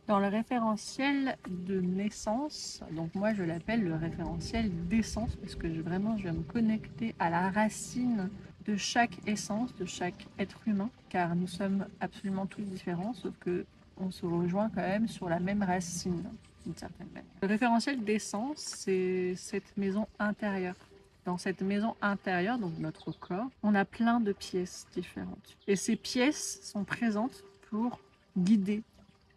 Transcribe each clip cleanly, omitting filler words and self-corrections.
Dans le référentiel de naissance, donc moi je l'appelle le référentiel d'essence parce que vraiment je vais me connecter à la racine de chaque essence, de chaque être humain, car nous sommes absolument tous différents, sauf que on se rejoint quand même sur la même racine, d'une certaine manière. Le référentiel d'essence, c'est cette maison intérieure. Dans cette maison intérieure, donc notre corps, on a plein de pièces différentes. Et ces pièces sont présentes pour guider,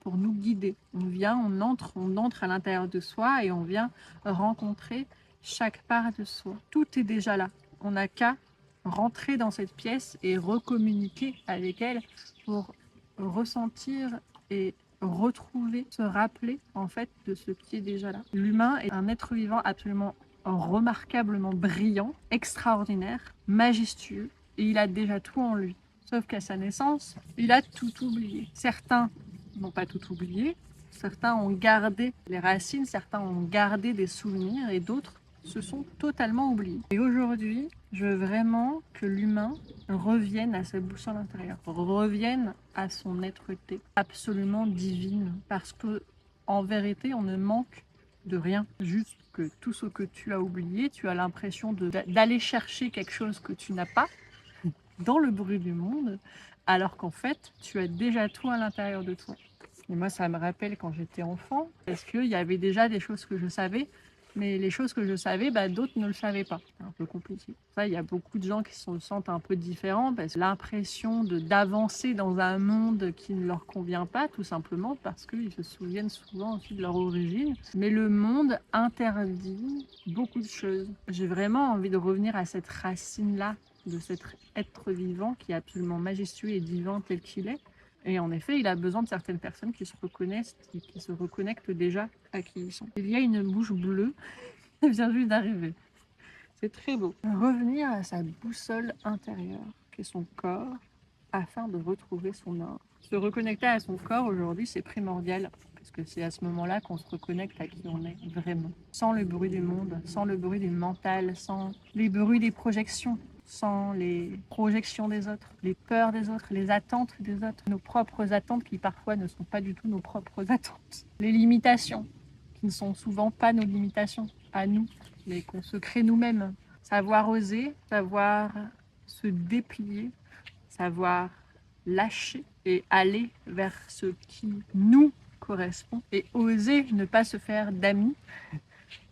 pour nous guider. On entre à l'intérieur de soi et on vient rencontrer chaque part de soi. Tout est déjà là. On n'a qu'à rentrer dans cette pièce et recommuniquer avec elle pour ressentir et retrouver, se rappeler en fait de ce qui est déjà là. L'humain est un être vivant absolument remarquablement brillant, extraordinaire, majestueux, et il a déjà tout en lui. Sauf qu'à sa naissance, il a tout oublié. Certains n'ont pas tout oublié, certains ont gardé les racines, certains ont gardé des souvenirs et d'autres se sont totalement oubliés. Et aujourd'hui, je veux vraiment que l'humain revienne à sa boussole intérieure, revienne à son être-té absolument divine, parce que en vérité, on ne manque de rien, juste que tout ce que tu as oublié, tu as l'impression d'aller chercher quelque chose que tu n'as pas dans le bruit du monde, alors qu'en fait, tu as déjà tout à l'intérieur de toi. Et moi, ça me rappelle quand j'étais enfant, parce qu'il y avait déjà des choses que je savais, mais les choses que je savais, d'autres ne le savaient pas. C'est un peu compliqué. Ça, il y a beaucoup de gens qui se sentent un peu différents, parce que l'impression d'avancer dans un monde qui ne leur convient pas, tout simplement parce qu'ils se souviennent souvent aussi de leur origine. Mais le monde interdit beaucoup de choses. J'ai vraiment envie de revenir à cette racine-là, de cet être vivant qui est absolument majestueux et divin tel qu'il est. Et en effet, il a besoin de certaines personnes qui se reconnaissent, qui se reconnectent déjà à qui ils sont. Il y a une bouche bleue, elle vient juste d'arriver. C'est très beau. Revenir à sa boussole intérieure, qui est son corps, afin de retrouver son or. Se reconnecter à son corps aujourd'hui, c'est primordial, parce que c'est à ce moment-là qu'on se reconnecte à qui on est vraiment. Sans le bruit du monde, sans le bruit du mental, sans les bruits des projections, sans les projections des autres, les peurs des autres, les attentes des autres, nos propres attentes qui parfois ne sont pas du tout nos propres attentes, les limitations qui ne sont souvent pas nos limitations à nous, mais qu'on se crée nous-mêmes. Savoir oser, savoir se déplier, savoir lâcher et aller vers ce qui nous correspond et oser ne pas se faire d'amis,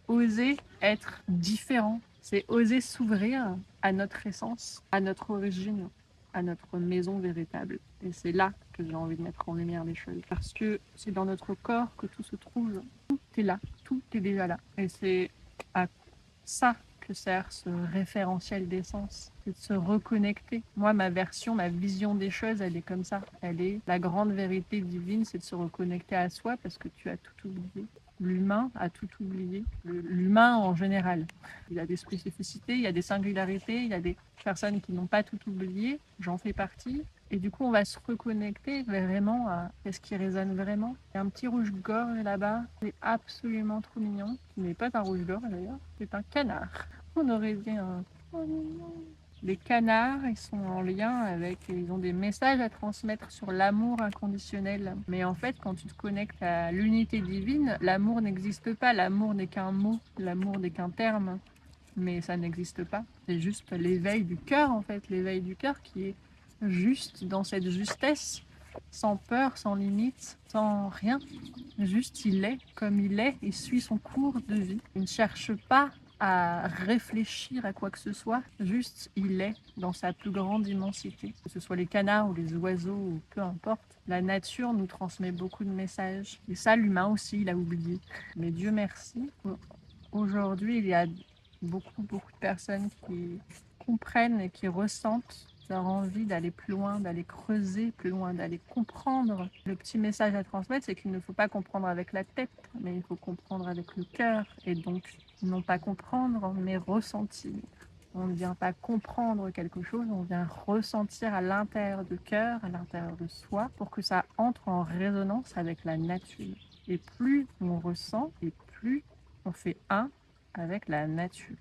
oser être différent, c'est oser s'ouvrir à notre essence, à notre origine, à notre maison véritable. Et c'est là que j'ai envie de mettre en lumière les choses, parce que c'est dans notre corps que tout se trouve. Tout est là, tout est déjà là. Et c'est à ça que sert ce référentiel d'essence, c'est de se reconnecter. Moi, ma version, ma vision des choses, elle est comme ça. Elle est la grande vérité divine, c'est de se reconnecter à soi parce que tu as tout oublié. L'humain a tout oublié. L'humain en général. Il y a des spécificités, il y a des singularités, il y a des personnes qui n'ont pas tout oublié. J'en fais partie. Et du coup, on va se reconnecter vraiment à ce qui résonne vraiment. Il y a un petit rouge-gorge là-bas, c'est absolument trop mignon. Ce n'est pas un rouge-gorge d'ailleurs, c'est un canard. On aurait dit un... Oh non. Les canards, ils sont en lien avec, ils ont des messages à transmettre sur l'amour inconditionnel. Mais en fait, quand tu te connectes à l'unité divine, l'amour n'existe pas. L'amour n'est qu'un mot, l'amour n'est qu'un terme. Mais ça n'existe pas. C'est juste l'éveil du cœur, en fait, l'éveil du cœur qui est juste dans cette justesse, sans peur, sans limite, sans rien. Juste il est comme il est, il suit son cours de vie. Il ne cherche pas à réfléchir à quoi que ce soit, juste il est dans sa plus grande immensité. Que ce soit les canards ou les oiseaux ou peu importe, la nature nous transmet beaucoup de messages. Et ça, l'humain aussi, il a oublié. Mais Dieu merci, aujourd'hui, il y a beaucoup de personnes qui comprennent et qui ressentent leur envie d'aller plus loin, d'aller creuser plus loin, d'aller comprendre. Le petit message à transmettre, c'est qu'il ne faut pas comprendre avec la tête, mais il faut comprendre avec le cœur. Et donc, non pas comprendre, mais ressentir. On ne vient pas comprendre quelque chose, on vient ressentir à l'intérieur du cœur, à l'intérieur de soi, pour que ça entre en résonance avec la nature. Et plus on ressent, et plus on fait un avec la nature.